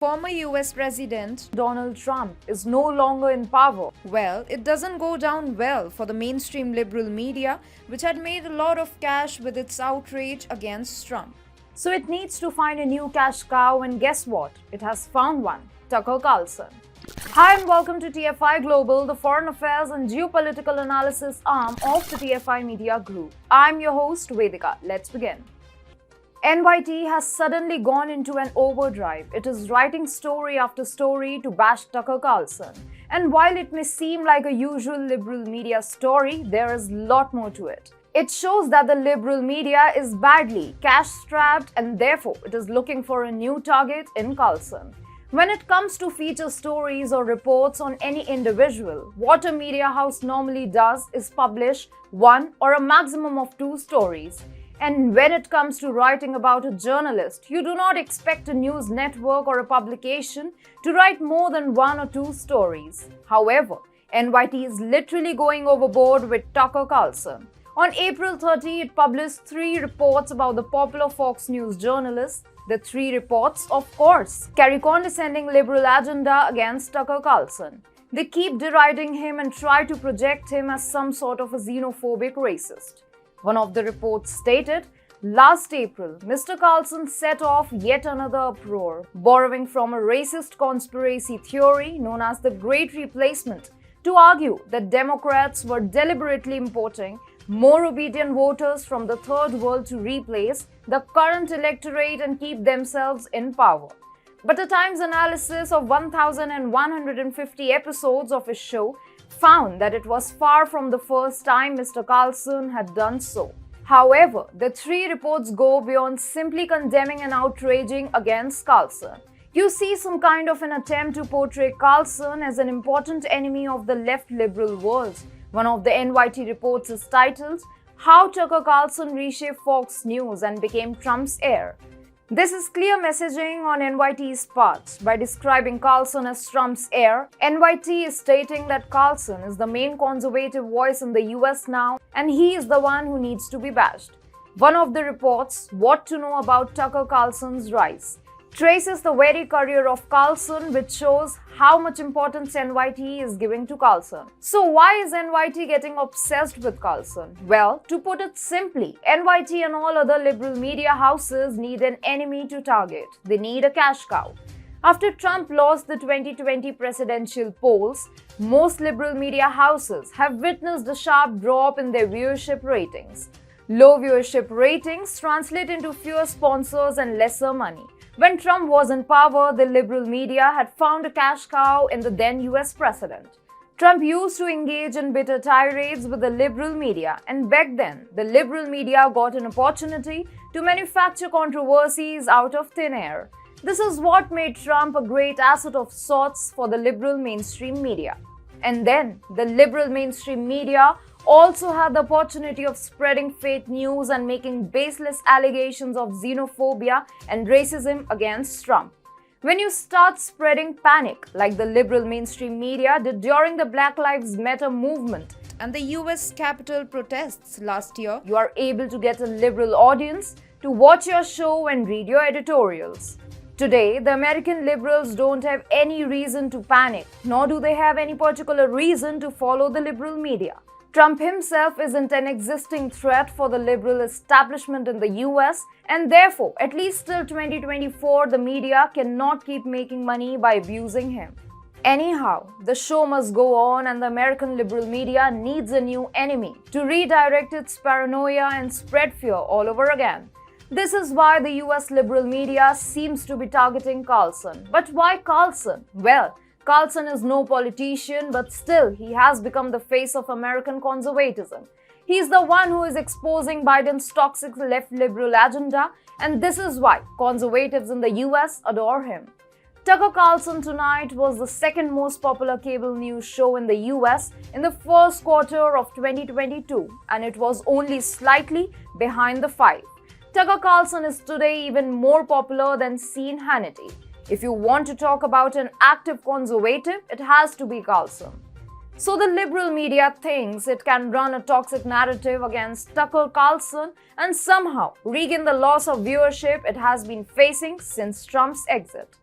Former US President Donald Trump is no longer in power. Well, it doesn't go down well for the mainstream liberal media, which had made a lot of cash with its outrage against Trump. So it needs to find a new cash cow, and guess what? It has found one: Tucker Carlson. Hi and welcome to TFI Global, the foreign affairs and geopolitical analysis arm of the TFI Media Group. I'm your host, Vedika. Let's begin. NYT has suddenly gone into an overdrive. It is writing story after story to bash Tucker Carlson. And while it may seem like a usual liberal media story, there is a lot more to it. It shows that the liberal media is badly cash-strapped and therefore it is looking for a new target in Carlson. When it comes to feature stories or reports on any individual, what a media house normally does is publish one or a maximum of two stories. And when it comes to writing about a journalist, you do not expect a news network or a publication to write more than one or two stories. However, NYT is literally going overboard with Tucker Carlson. On April 30, it published 3 reports about the popular Fox News journalist. The 3 reports, of course, carry condescending liberal agenda against Tucker Carlson. They keep deriding him and try to project him as some sort of a xenophobic racist. One of the reports stated, last April, Mr. Carlson set off yet another uproar, borrowing from a racist conspiracy theory known as the Great Replacement, to argue that Democrats were deliberately importing more obedient voters from the Third World to replace the current electorate and keep themselves in power. But a Times analysis of 1,150 episodes of his show found that it was far from the first time Mr. Carlson had done so. However, the 3 reports go beyond simply condemning and outraging against Carlson. You see some kind of an attempt to portray Carlson as an important enemy of the left liberal world. One of the NYT reports is titled, How Tucker Carlson Reshaped Fox News and Became Trump's Heir. This is clear messaging on NYT's part. By describing Carlson as Trump's heir, NYT is stating that Carlson is the main conservative voice in the US now and he is the one who needs to be bashed. One of the reports, What to Know About Tucker Carlson's Rise, traces the very career of Carlson, which shows how much importance NYT is giving to Carlson. So why is NYT getting obsessed with Carlson? Well, to put it simply, NYT and all other liberal media houses need an enemy to target. They need a cash cow. After Trump lost the 2020 presidential polls, most liberal media houses have witnessed a sharp drop in their viewership ratings. Low viewership ratings translate into fewer sponsors and lesser money. When Trump was in power, the liberal media had found a cash cow in the then US president. Trump used to engage in bitter tirades with the liberal media, and back then, the liberal media got an opportunity to manufacture controversies out of thin air. This is what made Trump a great asset of sorts for the liberal mainstream media. And then, the liberal mainstream media also had the opportunity of spreading fake news and making baseless allegations of xenophobia and racism against Trump. When you start spreading panic, like the liberal mainstream media did during the Black Lives Matter movement and the US Capitol protests last year, you are able to get a liberal audience to watch your show and read your editorials. Today, the American liberals don't have any reason to panic, nor do they have any particular reason to follow the liberal media. Trump himself isn't an existing threat for the liberal establishment in the US, and therefore, at least till 2024, the media cannot keep making money by abusing him. Anyhow, the show must go on and the American liberal media needs a new enemy to redirect its paranoia and spread fear all over again. This is why the US liberal media seems to be targeting Carlson. But why Carlson? Well, Carlson is no politician, but still he has become the face of American conservatism. He is the one who is exposing Biden's toxic left liberal agenda, and this is why conservatives in the US adore him. Tucker Carlson Tonight was the second most popular cable news show in the US in the first quarter of 2022, and it was only slightly behind the 5. Tucker Carlson is today even more popular than Sean Hannity. If you want to talk about an active conservative, it has to be Carlson. So the liberal media thinks it can run a toxic narrative against Tucker Carlson and somehow regain the loss of viewership it has been facing since Trump's exit.